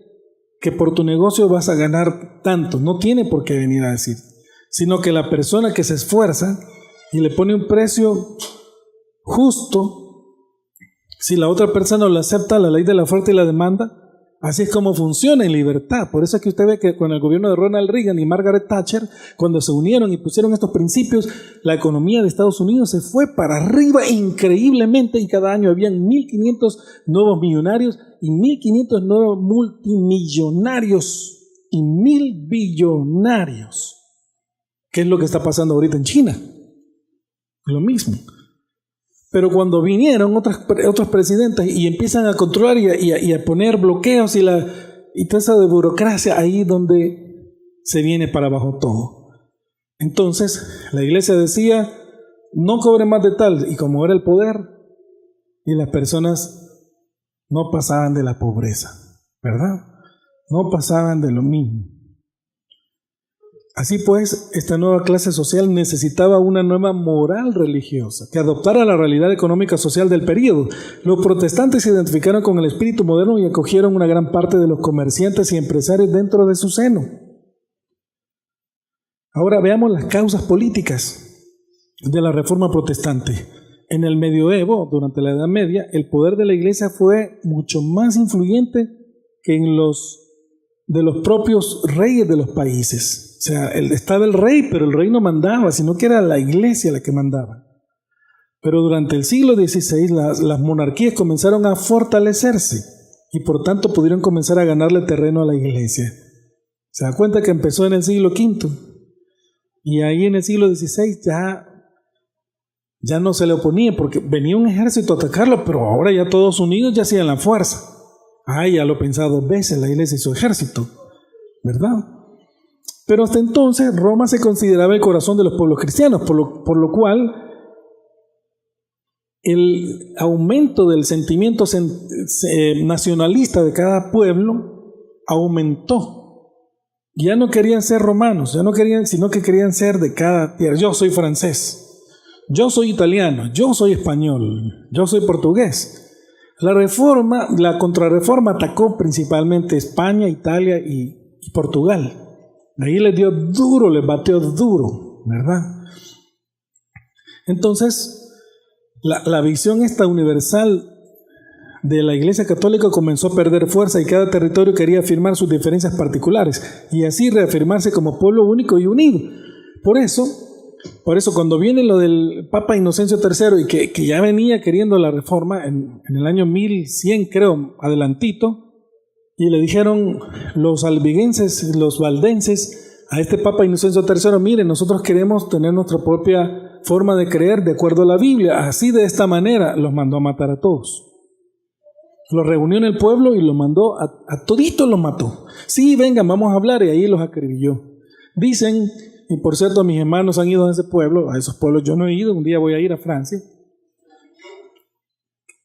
que por tu negocio vas a ganar tanto, no tiene por qué venir a decir, sino que la persona que se esfuerza y le pone un precio justo, si la otra persona lo acepta, la ley de la oferta y la demanda, así es como funciona en libertad. Por eso es que usted ve que con el gobierno de Ronald Reagan y Margaret Thatcher, cuando se unieron y pusieron estos principios, la economía de Estados Unidos se fue para arriba increíblemente y cada año habían 1.500 nuevos millonarios y 1.500 nuevos multimillonarios y 1.000 billonarios. ¿Qué es lo que está pasando ahorita en China? Lo mismo. Pero cuando vinieron otros presidentes y empiezan a controlar y a poner bloqueos y toda esa de burocracia, ahí donde se viene para abajo todo. Entonces la iglesia decía, no cobre más de tal, y como era el poder, y las personas no pasaban de la pobreza, ¿verdad? No pasaban de lo mismo. Así pues, esta nueva clase social necesitaba una nueva moral religiosa que adoptara la realidad económica social del período. Los protestantes se identificaron con el espíritu moderno y acogieron una gran parte de los comerciantes y empresarios dentro de su seno. Ahora veamos las causas políticas de la reforma protestante. En el medioevo, durante la Edad Media, el poder de la iglesia fue mucho más influyente que de los propios reyes de los países. O sea, estaba el rey, pero el rey no mandaba, sino que era la iglesia la que mandaba. Pero durante el siglo XVI las monarquías comenzaron a fortalecerse y por tanto pudieron comenzar a ganarle terreno a la iglesia. Se da cuenta que empezó en el siglo V y ahí en el siglo XVI ya no se le oponía porque venía un ejército a atacarlo, pero ahora ya todos unidos ya hacían la fuerza. Ya lo pensaba 2 veces la iglesia y su ejército, ¿verdad? Pero hasta entonces Roma se consideraba el corazón de los pueblos cristianos, por lo cual el aumento del sentimiento nacionalista de cada pueblo aumentó. Ya no querían ser romanos, sino que querían ser de cada tierra. Yo soy francés, yo soy italiano, yo soy español, yo soy portugués. La contrarreforma atacó principalmente España, Italia y Portugal. Ahí les bateó duro, ¿verdad? Entonces, la visión esta universal de la Iglesia Católica comenzó a perder fuerza y cada territorio quería afirmar sus diferencias particulares y así reafirmarse como pueblo único y unido. Por eso cuando viene lo del Papa Inocencio III y que ya venía queriendo la reforma en el año 1100, creo, adelantito, y le dijeron los albigenses, los valdenses, a este Papa Inocencio III, mire, nosotros queremos tener nuestra propia forma de creer de acuerdo a la Biblia, así de esta manera los mandó a matar a todos. Los reunió en el pueblo y los mandó a toditos, los mató. Sí, vengan, vamos a hablar, y ahí los acribilló. Dicen, y por cierto mis hermanos han ido a ese pueblo, a esos pueblos yo no he ido, un día voy a ir a Francia,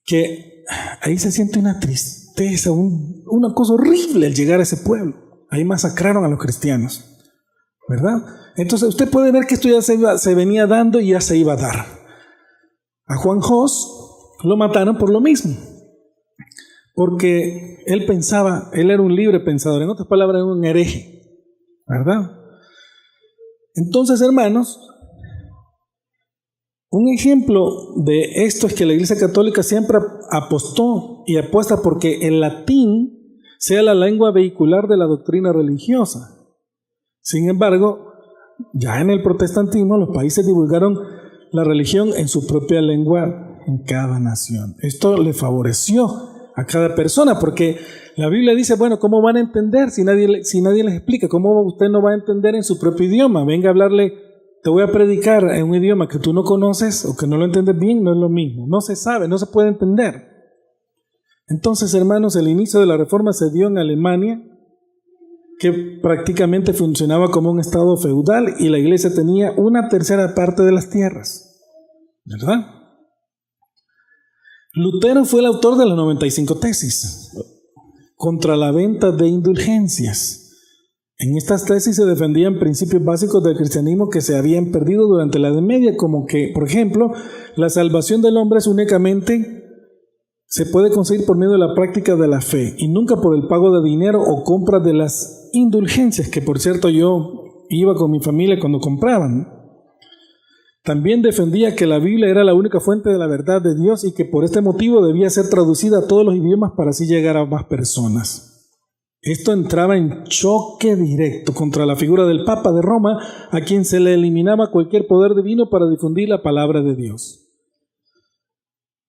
que ahí se siente una tristeza, una cosa horrible al llegar a ese pueblo. Ahí masacraron a los cristianos, ¿verdad? Entonces usted puede ver que esto ya se venía dando y ya se iba a dar. A Juan Hus lo mataron por lo mismo, porque él pensaba, él era un libre pensador, en otras palabras, era un hereje, ¿verdad? Entonces, hermanos, un ejemplo de esto es que la Iglesia Católica siempre apostó y apuesta porque el latín sea la lengua vehicular de la doctrina religiosa. Sin embargo, ya en el protestantismo los países divulgaron la religión en su propia lengua en cada nación. Esto le favoreció a cada persona, porque la Biblia dice, bueno, ¿cómo van a entender si nadie les explica? ¿Cómo usted no va a entender en su propio idioma? Venga a hablarle, te voy a predicar en un idioma que tú no conoces o que no lo entiendes bien, no es lo mismo. No se sabe, no se puede entender. Entonces, hermanos, el inicio de la Reforma se dio en Alemania, que prácticamente funcionaba como un estado feudal y la iglesia tenía 1/3 parte de las tierras, ¿verdad? Lutero fue el autor de las 95 tesis contra la venta de indulgencias. En estas tesis se defendían principios básicos del cristianismo que se habían perdido durante la Edad Media, como que, por ejemplo, la salvación del hombre es únicamente se puede conseguir por medio de la práctica de la fe y nunca por el pago de dinero o compra de las indulgencias, que por cierto yo iba con mi familia cuando compraban. También defendía que la Biblia era la única fuente de la verdad de Dios y que por este motivo debía ser traducida a todos los idiomas para así llegar a más personas. Esto entraba en choque directo contra la figura del Papa de Roma, a quien se le eliminaba cualquier poder divino para difundir la palabra de Dios.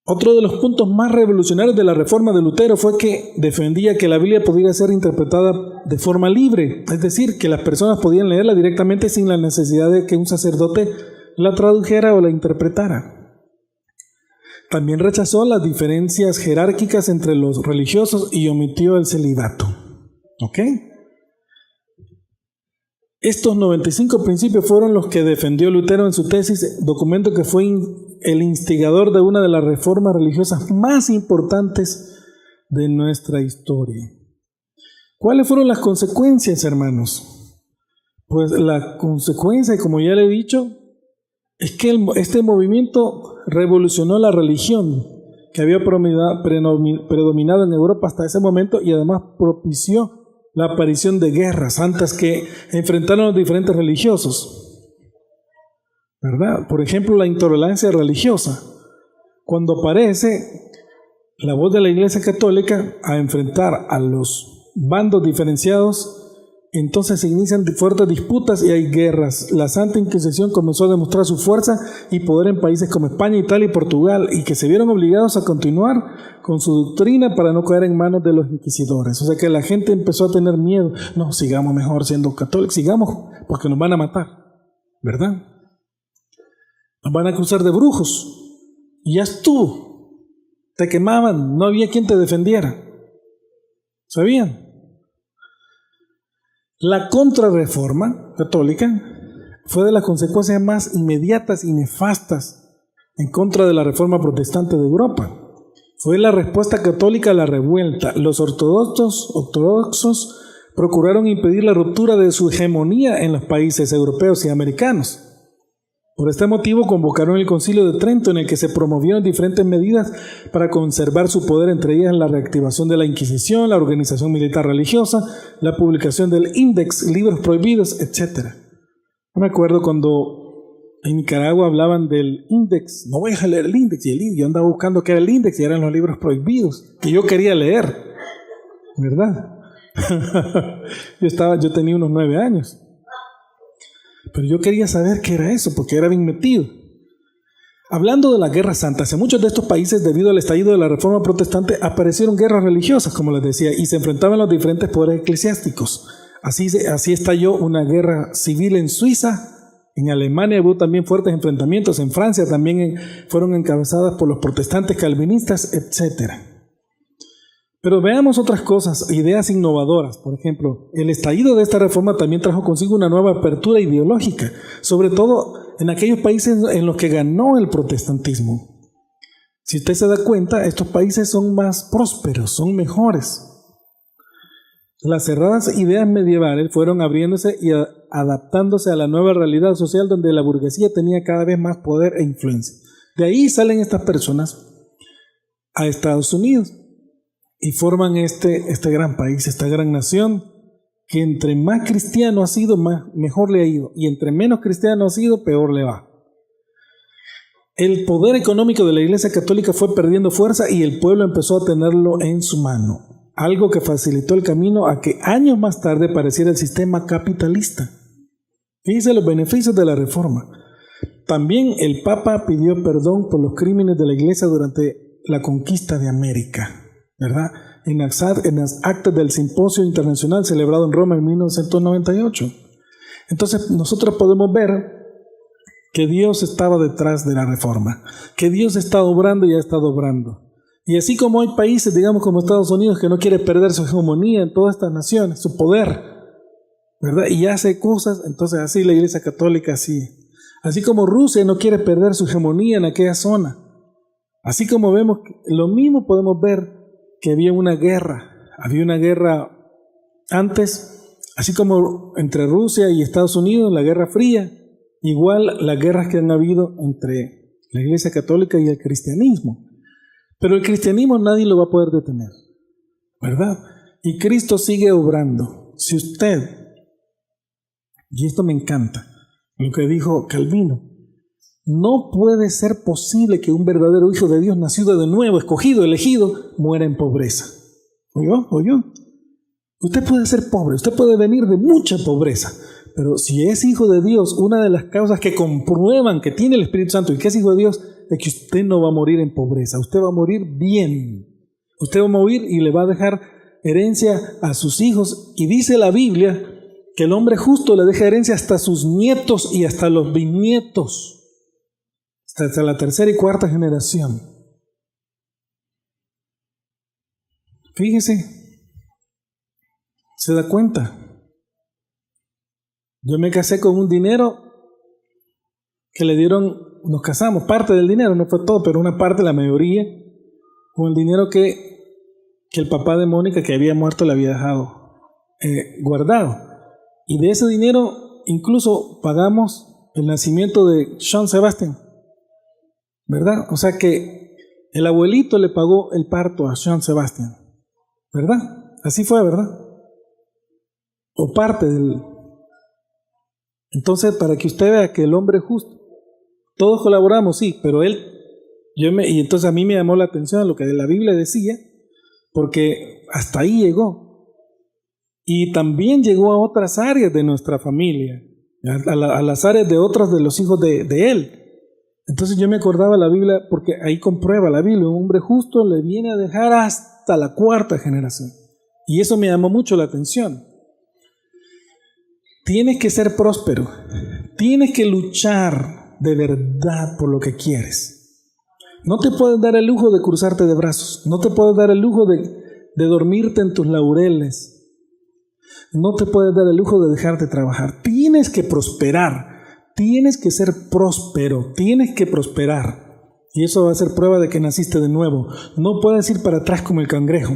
Otro de los puntos más revolucionarios de la reforma de Lutero fue que defendía que la Biblia podía ser interpretada de forma libre, es decir, que las personas podían leerla directamente sin la necesidad de que un sacerdote la tradujera o la interpretara. También rechazó las diferencias jerárquicas entre los religiosos y omitió el celibato. ¿Ok? Estos 95 principios fueron los que defendió Lutero en su tesis, documento que fue el instigador de una de las reformas religiosas más importantes de nuestra historia. ¿Cuáles fueron las consecuencias, hermanos? Pues la consecuencia, como ya le he dicho, es que este movimiento revolucionó la religión que había predominado en Europa hasta ese momento y además propició la aparición de guerras santas que enfrentaron a los diferentes religiosos, ¿verdad? Por ejemplo, la intolerancia religiosa. Cuando aparece la voz de la Iglesia Católica a enfrentar a los bandos diferenciados, entonces se inician fuertes disputas y hay guerras. La Santa Inquisición comenzó a demostrar su fuerza y poder en países como España, Italia y Portugal, y que se vieron obligados a continuar con su doctrina para no caer en manos de los inquisidores. O sea que la gente empezó a tener miedo. No, sigamos mejor siendo católicos, sigamos porque nos van a matar, ¿verdad? Nos van a acusar de brujos. Y ya estuvo. Te quemaban, no había quien te defendiera. ¿Sabían? La contrarreforma católica fue de las consecuencias más inmediatas y nefastas en contra de la reforma protestante de Europa. Fue la respuesta católica a la revuelta. Los ortodoxos procuraron impedir la ruptura de su hegemonía en los países europeos y americanos. Por este motivo convocaron el Concilio de Trento, en el que se promovieron diferentes medidas para conservar su poder, entre ellas la reactivación de la Inquisición, la organización militar religiosa, la publicación del Índex, libros prohibidos, etc. Me acuerdo cuando en Nicaragua hablaban del Índex. No voy a leer el Índex, y yo andaba buscando qué era el Índex y eran los libros prohibidos que yo quería leer, ¿verdad? Yo tenía unos 9 años. Pero yo quería saber qué era eso, porque era bien metido. Hablando de la Guerra Santa, en muchos de estos países, debido al estallido de la Reforma Protestante, aparecieron guerras religiosas, como les decía, y se enfrentaban los diferentes poderes eclesiásticos. Así estalló una guerra civil en Suiza, en Alemania hubo también fuertes enfrentamientos, en Francia también fueron encabezadas por los protestantes calvinistas, etc. Pero veamos otras cosas, ideas innovadoras. Por ejemplo, el estallido de esta reforma también trajo consigo una nueva apertura ideológica, sobre todo en aquellos países en los que ganó el protestantismo. Si usted se da cuenta, estos países son más prósperos, son mejores. Las cerradas ideas medievales fueron abriéndose y adaptándose a la nueva realidad social donde la burguesía tenía cada vez más poder e influencia. De ahí salen estas personas a Estados Unidos y forman este gran país, esta gran nación, que entre más cristiano ha sido, mejor le ha ido, y entre menos cristiano ha sido, peor le va. El poder económico de la Iglesia Católica fue perdiendo fuerza y el pueblo empezó a tenerlo en su mano, algo que facilitó el camino a que años más tarde apareciera el sistema capitalista. Fíjense los beneficios de la reforma. También el Papa pidió perdón por los crímenes de la Iglesia durante la conquista de América, ¿verdad? En las actas del Simposio Internacional celebrado en Roma en 1998. Entonces nosotros podemos ver que Dios estaba detrás de la reforma, que Dios está obrando y ha estado obrando. Y así como hay países, digamos como Estados Unidos, que no quiere perder su hegemonía en todas estas naciones, su poder, ¿verdad? Y hace cosas, entonces así la Iglesia Católica así. Así como Rusia no quiere perder su hegemonía en aquella zona. Así como vemos, lo mismo podemos ver que había una guerra antes, así como entre Rusia y Estados Unidos, la Guerra Fría, igual las guerras que han habido entre la Iglesia Católica y el cristianismo. Pero el cristianismo nadie lo va a poder detener, ¿verdad? Y Cristo sigue obrando. Si usted, y esto me encanta, lo que dijo Calvino, no puede ser posible que un verdadero hijo de Dios, nacido de nuevo, escogido, elegido, muera en pobreza. ¿Oyó? Usted puede ser pobre, usted puede venir de mucha pobreza, pero si es hijo de Dios, una de las causas que comprueban que tiene el Espíritu Santo y que es hijo de Dios, es que usted no va a morir en pobreza, usted va a morir bien. Usted va a morir y le va a dejar herencia a sus hijos. Y dice la Biblia que el hombre justo le deja herencia hasta sus nietos y hasta los bisnietos, hasta la tercera y cuarta generación. Fíjese, se da cuenta. Yo me casé con un dinero que le dieron, nos casamos, parte del dinero, no fue todo, pero una parte, la mayoría, con el dinero que el papá de Mónica, que había muerto, le había dejado guardado. Y de ese dinero incluso pagamos el nacimiento de Johann Sebastian, ¿verdad? O sea que el abuelito le pagó el parto a Johann Sebastian, ¿verdad? Así fue, ¿verdad? O parte del... Entonces, para que usted vea que el hombre es justo, todos colaboramos, sí, pero y entonces a mí me llamó la atención lo que la Biblia decía, porque hasta ahí llegó. Y también llegó a otras áreas de nuestra familia, a las áreas de otros de los hijos de él. Entonces yo me acordaba la Biblia, porque ahí comprueba la Biblia, un hombre justo le viene a dejar hasta la cuarta generación. Y eso me llamó mucho la atención. Tienes que ser próspero, tienes que luchar de verdad por lo que quieres. No te puedes dar el lujo de cruzarte de brazos, no te puedes dar el lujo de dormirte en tus laureles, no te puedes dar el lujo de dejarte trabajar. Tienes que prosperar, tienes que ser próspero, tienes que prosperar. Y eso va a ser prueba de que naciste de nuevo. No puedes ir para atrás como el cangrejo.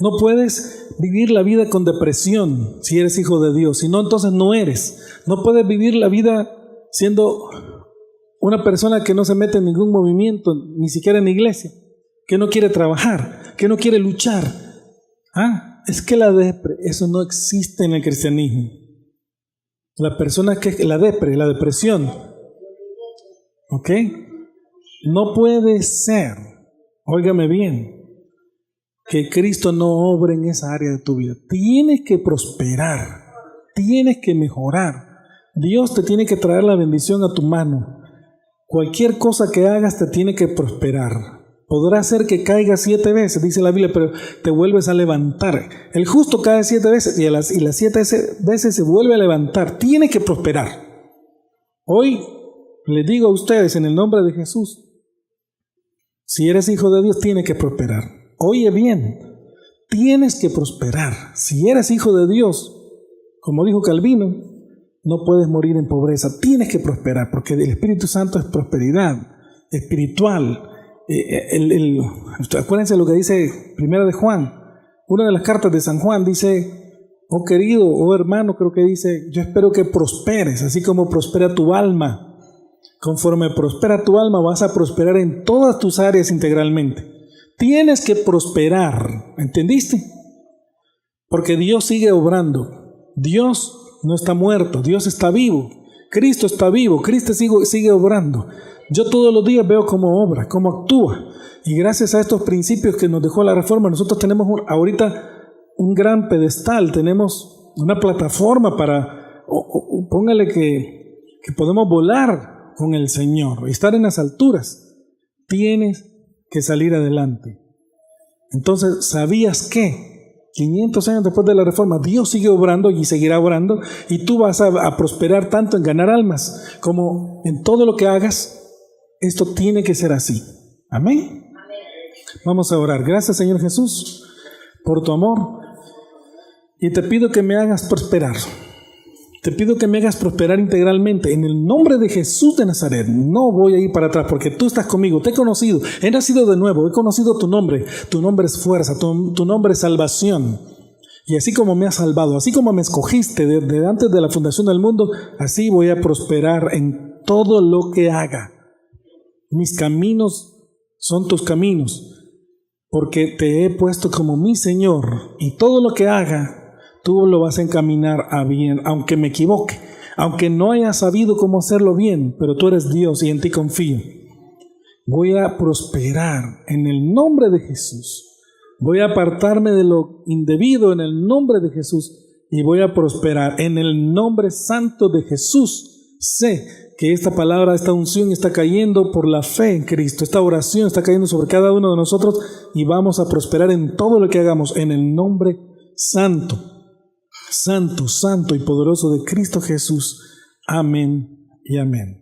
No puedes vivir la vida con depresión si eres hijo de Dios, si no, entonces no eres. No puedes vivir la vida siendo una persona que no se mete en ningún movimiento, ni siquiera en la iglesia, que no quiere trabajar, que no quiere luchar. Es que la eso no existe en el cristianismo. La persona que la depresión, ¿ok? No puede ser, óigame bien, que Cristo no obre en esa área de tu vida. Tienes que prosperar, tienes que mejorar. Dios te tiene que traer la bendición a tu mano. Cualquier cosa que hagas te tiene que prosperar. Podrá ser que caigas 7 veces, dice la Biblia, pero te vuelves a levantar. El justo cae 7 veces y las 7 veces se vuelve a levantar. Tiene que prosperar. Hoy les digo a ustedes en el nombre de Jesús, si eres hijo de Dios, tienes que prosperar. Oye bien, tienes que prosperar. Si eres hijo de Dios, como dijo Calvino, no puedes morir en pobreza. Tienes que prosperar porque el Espíritu Santo es prosperidad. espiritual. Acuérdense lo que dice Primera de Juan, una de las cartas de San Juan dice: oh querido, oh hermano, creo que dice, yo espero que prosperes, así como prospera tu alma. Conforme prospera tu alma, vas a prosperar en todas tus áreas integralmente. Tienes que prosperar, ¿entendiste? Porque Dios sigue obrando. Dios no está muerto, Dios está vivo. Cristo está vivo, Cristo sigue obrando. Yo todos los días veo cómo obra, cómo actúa. Y gracias a estos principios que nos dejó la Reforma, nosotros tenemos ahorita un gran pedestal, tenemos una plataforma para, póngale que podemos volar con el Señor y estar en las alturas. Tienes que salir adelante. Entonces, ¿sabías qué? 500 años después de la Reforma, Dios sigue obrando y seguirá obrando, y tú vas a prosperar tanto en ganar almas como en todo lo que hagas. Esto tiene que ser así. Amén. Vamos a orar. Gracias, Señor Jesús, por tu amor, y te pido que me hagas prosperar. Te pido que me hagas prosperar integralmente. En el nombre de Jesús de Nazaret, no voy a ir para atrás porque tú estás conmigo. Te he conocido, he nacido de nuevo, he conocido tu nombre. Tu nombre es fuerza, tu nombre es salvación. Y así como me has salvado, así como me escogiste desde antes de la fundación del mundo, así voy a prosperar en todo lo que haga. Mis caminos son tus caminos, porque te he puesto como mi Señor, y todo lo que haga tú lo vas a encaminar a bien, aunque me equivoque, aunque no haya sabido cómo hacerlo bien, pero tú eres Dios y en ti confío. Voy a prosperar en el nombre de Jesús. Voy a apartarme de lo indebido en el nombre de Jesús y voy a prosperar en el nombre santo de Jesús. Sé que esta palabra, esta unción está cayendo por la fe en Cristo. Esta oración está cayendo sobre cada uno de nosotros y vamos a prosperar en todo lo que hagamos en el nombre santo. Santo, santo y poderoso de Cristo Jesús. Amén y amén.